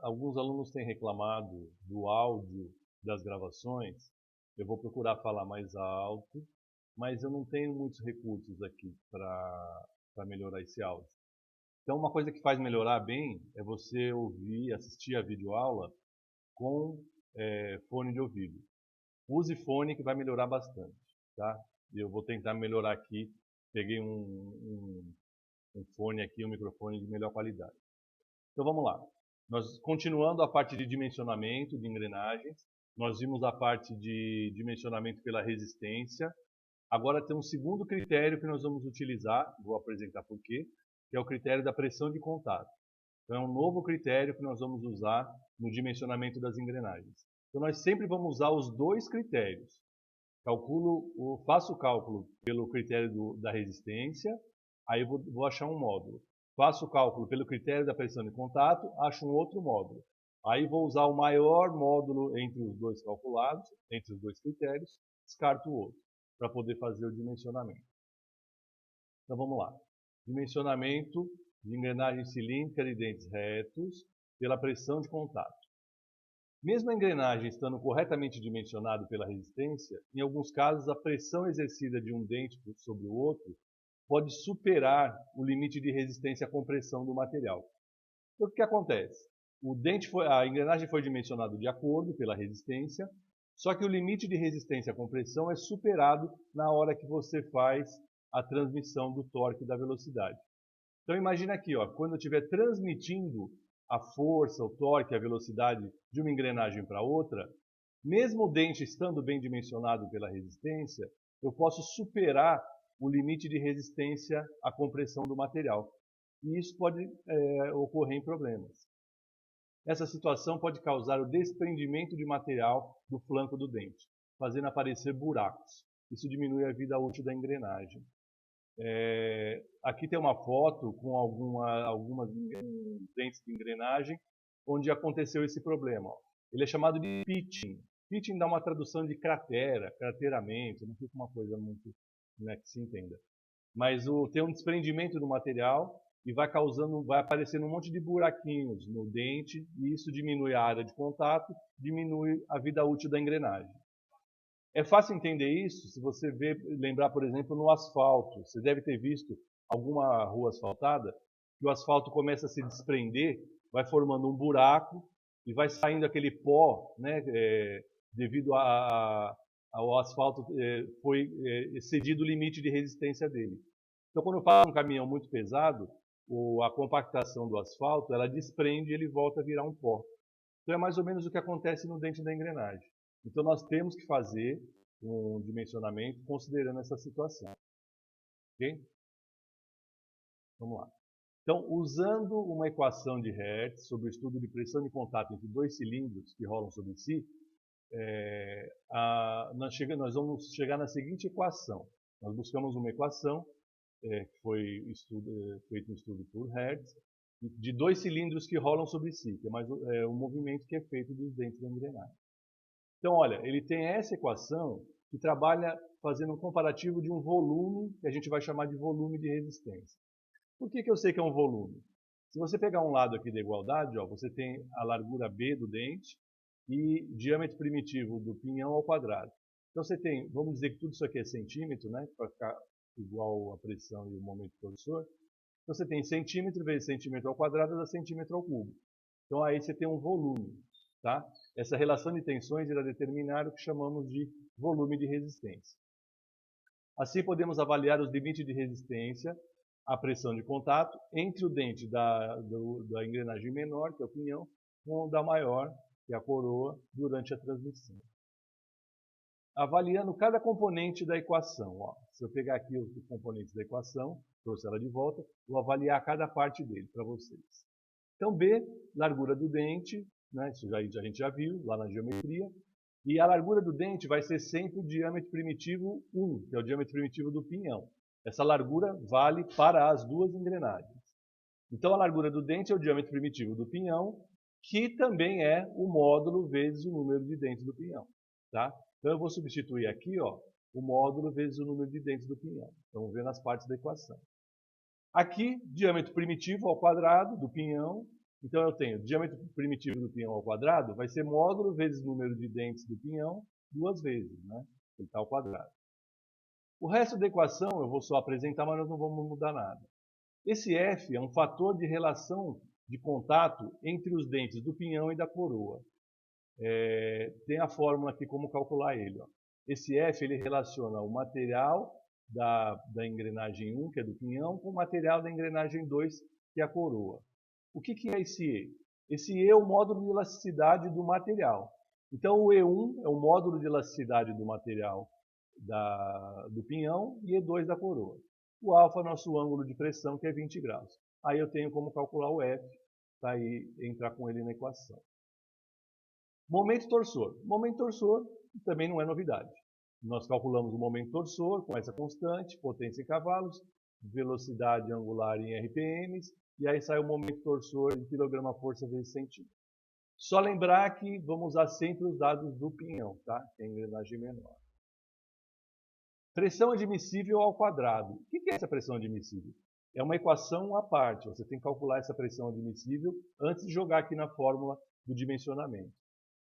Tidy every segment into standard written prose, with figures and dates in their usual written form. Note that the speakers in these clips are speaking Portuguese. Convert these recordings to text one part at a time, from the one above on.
Alguns alunos têm reclamado do áudio das gravações. Eu vou procurar falar mais alto, mas eu não tenho muitos recursos aqui para melhorar esse áudio. Então, uma coisa que faz melhorar bem é você ouvir, assistir a videoaula com fone de ouvido. Use fone que vai melhorar bastante, tá? Eu vou tentar melhorar aqui. Peguei um fone aqui, um microfone de melhor qualidade. Então vamos lá. Nós continuando a parte de dimensionamento de engrenagens, nós vimos a parte de dimensionamento pela resistência. Agora tem um segundo critério que nós vamos utilizar, vou apresentar por quê, que é o critério da pressão de contato. Então é um novo critério que nós vamos usar no dimensionamento das engrenagens. Então nós sempre vamos usar os dois critérios. Faço o cálculo pelo critério da resistência, aí vou achar um módulo. Faço o cálculo pelo critério da pressão de contato, acho um outro módulo. Aí vou usar o maior módulo entre os dois calculados, entre os dois critérios, descarto o outro, para poder fazer o dimensionamento. Então vamos lá. Dimensionamento de engrenagem cilíndrica de dentes retos pela pressão de contato. Mesmo a engrenagem estando corretamente dimensionada pela resistência, em alguns casos a pressão exercida de um dente sobre o outro pode superar o limite de resistência à compressão do material. Então o que acontece? A engrenagem foi dimensionada de acordo pela resistência, só que o limite de resistência à compressão é superado na hora que você faz a transmissão do torque e da velocidade. Então imagina aqui, quando eu estiver transmitindo a força, o torque, a velocidade de uma engrenagem para outra, mesmo o dente estando bem dimensionado pela resistência, eu posso superar o limite de resistência à compressão do material. E isso pode ocorrer em problemas. Essa situação pode causar o desprendimento de material do flanco do dente, fazendo aparecer buracos. Isso diminui a vida útil da engrenagem. Aqui tem uma foto com algumas dentes de engrenagem onde aconteceu esse problema. Ele é chamado de pitching. Pitching dá uma tradução de cratera, crateramento, não fica uma coisa muito que se entenda. Mas tem um desprendimento do material e vai aparecendo um monte de buraquinhos no dente e isso diminui a área de contato, diminui a vida útil da engrenagem. É fácil entender isso se você lembrar, por exemplo, no asfalto. Você deve ter visto alguma rua asfaltada que o asfalto começa a se desprender, vai formando um buraco e vai saindo aquele pó, né, devido ao asfalto foi excedido o limite de resistência dele. Então, quando eu faço um caminhão muito pesado, a compactação do asfalto, ela desprende e ele volta a virar um pó. Então, é mais ou menos o que acontece no dente da engrenagem. Então, nós temos que fazer um dimensionamento considerando essa situação. Ok? Vamos lá. Então, usando uma equação de Hertz sobre o estudo de pressão de contato entre dois cilindros que rolam sobre si, nós vamos chegar na seguinte equação. Nós buscamos uma equação que foi feito um estudo por Hertz, de dois cilindros que rolam sobre si, que é o movimento que é feito dos dentes da engrenagem. Então, olha, ele tem essa equação que trabalha fazendo um comparativo de um volume, que a gente vai chamar de volume de resistência. Por que eu sei que é um volume? Se você pegar um lado aqui da igualdade, você tem a largura B do dente e diâmetro primitivo do pinhão ao quadrado. Então você tem, vamos dizer que tudo isso aqui é centímetro, né, para ficar igual a pressão e o momento torçor. Então você tem centímetro vezes centímetro ao quadrado dá centímetro ao cubo. Então aí você tem um volume. Tá? Essa relação de tensões irá determinar o que chamamos de volume de resistência. Assim podemos avaliar os limites de resistência à pressão de contato entre o dente da engrenagem menor, que é o pinhão, com o da maior, que é a coroa, durante a transmissão. Avaliando cada componente da equação. Se eu pegar aqui os componentes da equação, trouxe ela de volta, vou avaliar cada parte dele para vocês. Então, B, largura do dente, né, isso a gente já viu lá na geometria, e a largura do dente vai ser sempre o diâmetro primitivo 1, que é o diâmetro primitivo do pinhão. Essa largura vale para as duas engrenagens. Então, a largura do dente é o diâmetro primitivo do pinhão, que também é o módulo vezes o número de dentes do pinhão. Tá? Então, eu vou substituir aqui o módulo vezes o número de dentes do pinhão. Então, vamos ver nas partes da equação. Aqui, diâmetro primitivo ao quadrado do pinhão Então eu tenho diâmetro primitivo do pinhão ao quadrado, vai ser módulo vezes número de dentes do pinhão, duas vezes, né? Ele está ao quadrado. O resto da equação eu vou só apresentar, mas nós não vamos mudar nada. Esse F é um fator de relação de contato entre os dentes do pinhão e da coroa. Tem a fórmula aqui como calcular ele. Ó. Esse F ele relaciona o material da engrenagem 1, que é do pinhão, com o material da engrenagem 2, que é a coroa. O que é esse E? Esse E é o módulo de elasticidade do material. Então, o E1 é o módulo de elasticidade do material do pinhão e E2 da coroa. O alfa é nosso ângulo de pressão, que é 20 graus. Aí eu tenho como calcular o F, para entrar com ele na equação. Momento torsor. Momento torsor também não é novidade. Nós calculamos o momento torsor com essa constante, potência em cavalos, velocidade angular em RPMs, e aí sai o momento torsor em quilograma-força vezes centímetro. Só lembrar que vamos usar sempre os dados do pinhão, tá? Que é a engrenagem menor. Pressão admissível ao quadrado. O que é essa pressão admissível? É uma equação à parte. Você tem que calcular essa pressão admissível antes de jogar aqui na fórmula do dimensionamento.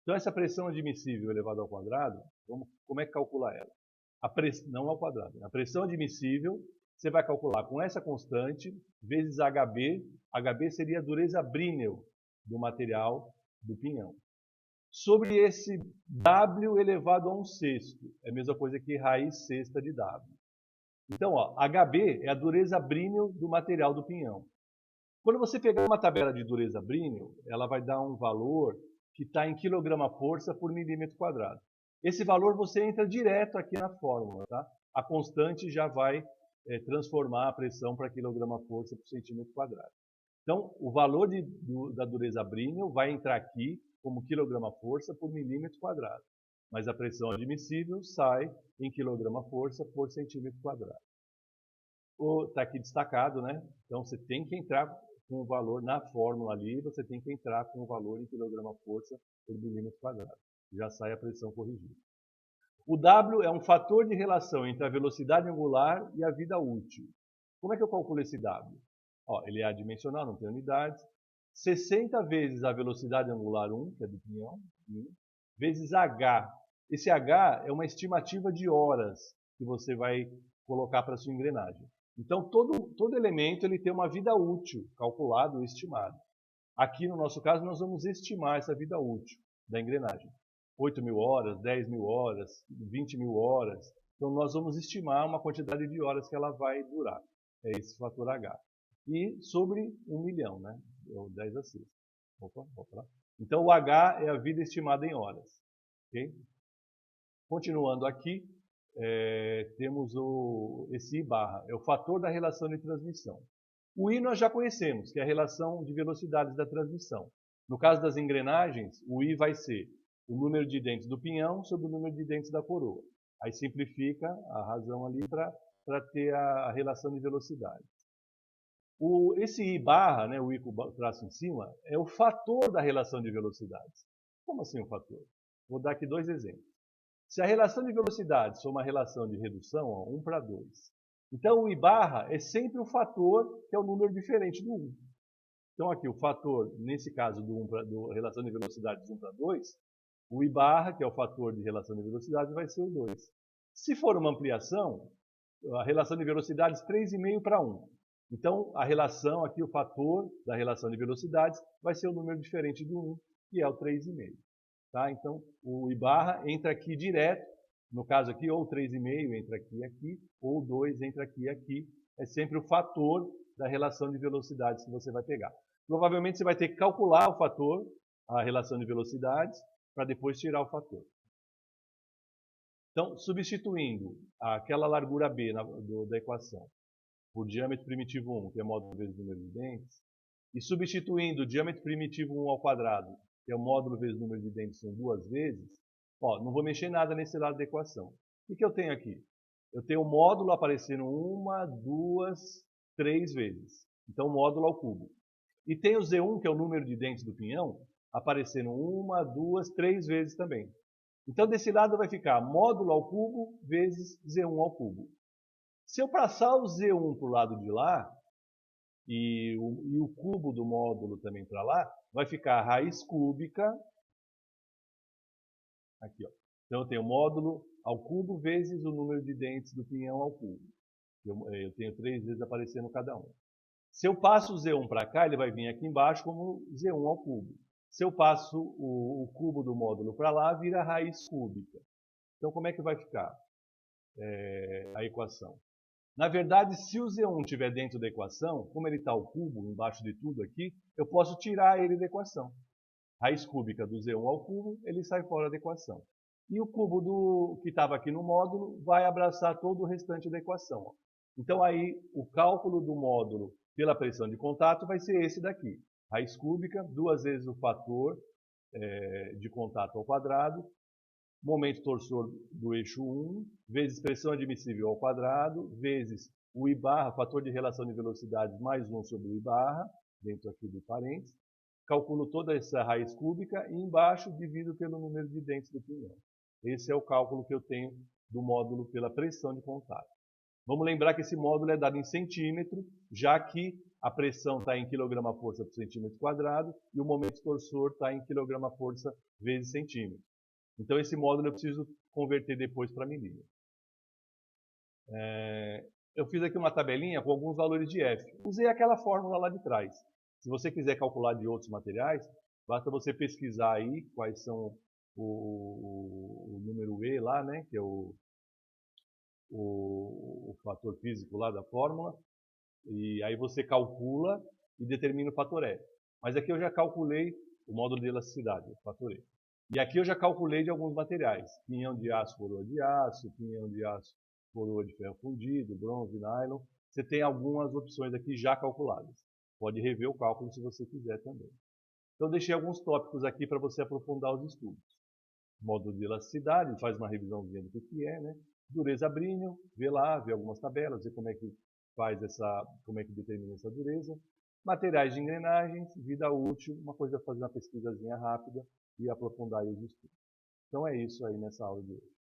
Então, essa pressão admissível elevada ao quadrado, como é que calcula ela? Não ao quadrado. A pressão admissível, você vai calcular com essa constante, vezes HB. HB seria a dureza Brinell do material do pinhão. Sobre esse W elevado a 1/6. É a mesma coisa que raiz sexta de W. Então, ó, HB é a dureza Brinell do material do pinhão. Quando você pegar uma tabela de dureza Brinell, ela vai dar um valor que está em quilograma-força por milímetro quadrado. Esse valor você entra direto aqui na fórmula, tá? A constante já vai transformar a pressão para quilograma-força por centímetro quadrado. Então, o valor da dureza Brinell vai entrar aqui como quilograma-força por milímetro quadrado. Mas a pressão admissível sai em quilograma-força por centímetro quadrado. Está aqui destacado, né? Então, você tem que entrar com o valor na fórmula ali, você tem que entrar com o valor em quilograma-força por milímetro quadrado. Já sai a pressão corrigida. O W é um fator de relação entre a velocidade angular e a vida útil. Como é que eu calculo esse W? Ó, ele é adimensional, não tem unidades. 60 vezes a velocidade angular 1, que é do pinhão, vezes H. Esse H é uma estimativa de horas que você vai colocar para a sua engrenagem. Então, todo elemento ele tem uma vida útil calculada ou estimada. Aqui, no nosso caso, nós vamos estimar essa vida útil da engrenagem. 8.000 horas, 10.000 horas, 20.000 horas. Então, nós vamos estimar uma quantidade de horas que ela vai durar. É esse fator H. E sobre 1 milhão, né? Ou 10 a 6. Opa, lá. Então, o H é a vida estimada em horas. Okay? Continuando aqui, temos esse I barra, é o fator da relação de transmissão. O I nós já conhecemos, que é a relação de velocidades da transmissão. No caso das engrenagens, o I vai ser o número de dentes do pinhão sobre o número de dentes da coroa. Aí simplifica a razão ali para ter a relação de velocidade. Esse I barra, né, o I com o traço em cima, é o fator da relação de velocidades. Como assim o fator? Vou dar aqui dois exemplos. Se a relação de velocidades for uma relação de redução, ó, 1 para 2. Então, o I barra é sempre o fator que é o número diferente do 1. Então, aqui o fator, nesse caso, do relação de velocidades 1 para 2, o I barra, que é o fator de relação de velocidades, vai ser o 2. Se for uma ampliação, a relação de velocidades 3,5 para 1. Então, a relação aqui, o fator da relação de velocidades, vai ser o número diferente do 1, que é o 3,5. Tá? Então, o I barra entra aqui direto, no caso aqui, ou 3,5 entra aqui e aqui, ou 2 entra aqui e aqui. É sempre o fator da relação de velocidades que você vai pegar. Provavelmente você vai ter que calcular o fator, a relação de velocidades, para depois tirar o fator. Então, substituindo aquela largura B da equação por diâmetro primitivo 1, que é módulo vezes número de dentes, e substituindo o diâmetro primitivo 1 ao quadrado, que é o módulo vezes número de dentes, são duas vezes, ó, não vou mexer nada nesse lado da equação. O que eu tenho aqui? Eu tenho o módulo aparecendo 1, 2, 3 vezes. Então, módulo ao cubo. E tem o Z1, que é o número de dentes do pinhão, aparecendo 1, 2, 3 vezes também. Então, desse lado vai ficar módulo ao cubo vezes Z1 ao cubo. Se eu passar o Z1 para o lado de lá, e o cubo do módulo também para lá, vai ficar a raiz cúbica, aqui ó. Então eu tenho o módulo ao cubo vezes o número de dentes do pinhão ao cubo. Eu tenho 3 vezes aparecendo cada um. Se eu passo o Z1 para cá, ele vai vir aqui embaixo como Z1 ao cubo. Se eu passo o cubo do módulo para lá, vira raiz cúbica. Então como é que vai ficar a equação? Na verdade, se o Z1 estiver dentro da equação, como ele está ao cubo, embaixo de tudo aqui, eu posso tirar ele da equação. Raiz cúbica do Z1 ao cubo, ele sai fora da equação. E o cubo que estava aqui no módulo vai abraçar todo o restante da equação. Ó. Então aí o cálculo do módulo pela pressão de contato vai ser esse daqui. Raiz cúbica, 2 vezes o fator de contato ao quadrado, momento torsor do eixo 1, vezes pressão admissível ao quadrado, vezes o I barra, fator de relação de velocidades mais 1 sobre o I barra, dentro aqui do parênteses. Calculo toda essa raiz cúbica e embaixo divido pelo número de dentes do pinhão. Esse é o cálculo que eu tenho do módulo pela pressão de contato. Vamos lembrar que esse módulo é dado em centímetro, já que a pressão está em quilograma-força por centímetro quadrado e o momento torsor está em quilograma-força vezes centímetro. Então esse módulo eu preciso converter depois para milímetro. Eu fiz aqui uma tabelinha com alguns valores de F. Usei aquela fórmula lá de trás. Se você quiser calcular de outros materiais, basta você pesquisar aí quais são o número E lá, né, que é o fator físico lá da fórmula, e aí você calcula e determina o fator F. Mas aqui eu já calculei o módulo de elasticidade, o fator E. E aqui eu já calculei de alguns materiais, pinhão de aço, coroa de aço, pinhão de aço, coroa de ferro fundido, bronze, nylon. Você tem algumas opções aqui já calculadas. Pode rever o cálculo se você quiser também. Então deixei alguns tópicos aqui para você aprofundar os estudos. Módulo de elasticidade, faz uma revisãozinha do que é, né? Dureza Brinell, vê lá, vê algumas tabelas, vê como é que como é que determina essa dureza. Materiais de engrenagens, vida útil, uma coisa é fazer uma pesquisazinha rápida e aprofundar aí os estudos. Então é isso aí nessa aula de hoje.